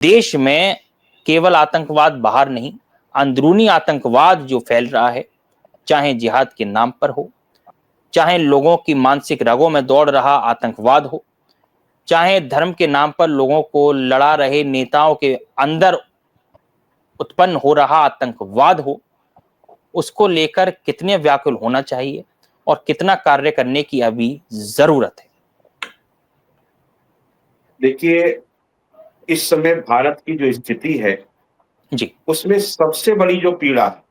देश में केवल आतंकवाद बाहर नहीं, अंदरूनी आतंकवाद जो फैल रहा है, चाहे जिहाद के नाम पर हो, चाहे लोगों की मानसिक रगों में दौड़ रहा आतंकवाद हो, चाहे धर्म के नाम पर लोगों को लड़ा रहे नेताओं के अंदर उत्पन्न हो रहा आतंकवाद हो, उसको लेकर कितने व्याकुल होना चाहिए और कितना कार्य करने की अभी जरूरत है। देखिए, इस समय भारत की जो स्थिति है, जी। उसमें सबसे बड़ी जो पीड़ा है,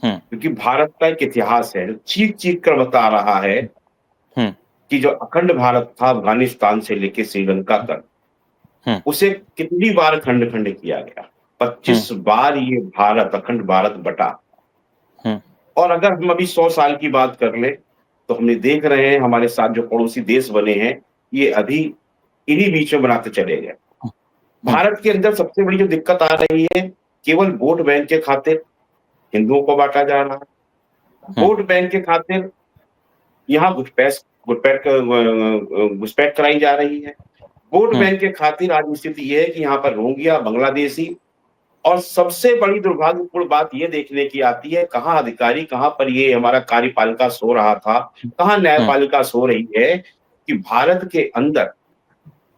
हम्म। क्योंकि भारत का एक इतिहास है, चीख-चीख कर बता रहा है हम्म। कि जो अखंड भारत था अफ़गानिस्तान से लेके श्रीलंका तक, हम्म। उसे कितनी बार खंड-खंड किया गया। हम्म। 25 बार ये भारत, अखंड भारत बँटा। हम्म। और अगर हम अभी 100 साल की बात कर लें, तो हमने देख रहे हैं हमारे साथ जो पड़ोसी देश बने हैं, ये अभी इन्हीं बीच में बनाते चले गए। हम्म। भारत के अंदर सबसे बड़ी जो दिक्कत आ रही है, केवल वोट बैंक के खातिर हिंदुओं को बाँटा जा रहा है। हम्म। वोट बैंक के खातिर यहाँ घुसपैठ कराई जा रही है। वोट हम्म। बैंक के खातिर आज स्थिति ये है कि यहाँ पर रोहिंग्या, बांग्लादेशी और सबसे बड़ी दुर्भाग्यपूर्ण बात ये देखने की आती है, कहाँ अधिकारी, कहाँ पर ये हमारा कार्यपालिका सो रहा था, कहाँ हम्म। न्यायपालिका सो रही है कि भारत के अंदर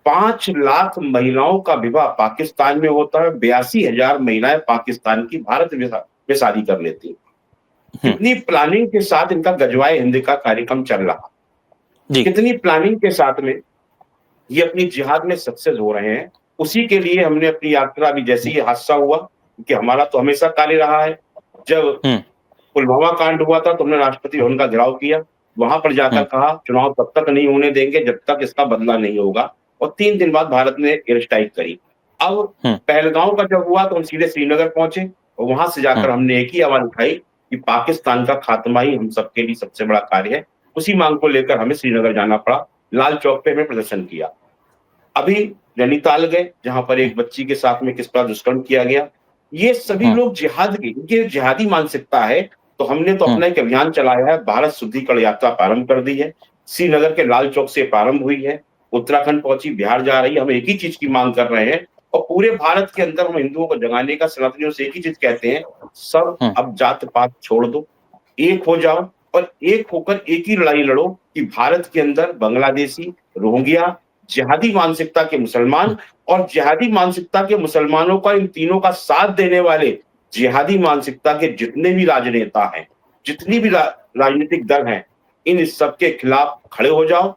5 लाख महिलाओं का विवाह पाकिस्तान में होता है, 82,000 महिलाएं पाकिस्तान की भारत में शादी कर लेती हैं। हम्म। कितनी प्लानिंग के साथ इनका गजवाए हिंद का कार्यक्रम चल रहा, जी। कितनी प्लानिंग के साथ में ये अपनी जिहाद में सक्सेस हो रहे हैं। उसी के लिए हमने अपनी यात्रा अभी जैसे ही हादसा हुआ, क्योंकि हमारा तो हमेशा कार्य रहा है, जब हम्म। पुलवामा कांड हुआ था तो हमने राष्ट्रपति भवन का घेराव किया। वहां पर जाकर हम्म। कहा चुनाव तब तक नहीं होने देंगे जब तक इसका बदला नहीं होगा, और 3 दिन बाद भारत ने एयर स्ट्राइक करी। अब हम्म। पहलगांव का जब हुआ तो हम सीधे श्रीनगर पहुंचे और वहां से हम्म। जाकर हमने एक ही आवाज उठाई कि पाकिस्तान का खात्मा ही हम सबके लिए सबसे बड़ा कार्य है। उसी मांग को लेकर हमें श्रीनगर जाना पड़ा, लाल चौक पे हमें प्रदर्शन किया। अभी नैनीताल गए, जहां पर एक बच्ची के साथ में किस तरह दुष्कर्म किया गया। ये सभी हम्म। लोग जिहाद की, इनकी जिहादी मानसिकता है, तो हमने तो हम्म। अपना एक अभियान चलाया है, भारत शुद्धिकरण यात्रा प्रारंभ कर दी है। श्रीनगर के लाल चौक से प्रारंभ हुई है, उत्तराखंड पहुंची, बिहार जा रही है। हम एक ही चीज की मांग कर रहे हैं और पूरे भारत के अंदर हम हिंदुओं को जगाने का, सनातनियों से एक ही चीज कहते हैं, सब हम्म। अब जात-पात छोड़ दो, एक हो जाओ और एक होकर एक ही लड़ाई लड़ो कि भारत के अंदर बांग्लादेशी, रोहिंग्या, जिहादी मानसिकता के मुसलमान और जिहादी मानसिकता के मुसलमानों का, इन तीनों का साथ देने वाले जिहादी मानसिकता के जितने भी राजनेता हैं, जितनी भी राजनीतिक दल हैं, इन सब के खिलाफ खड़े हो जाओ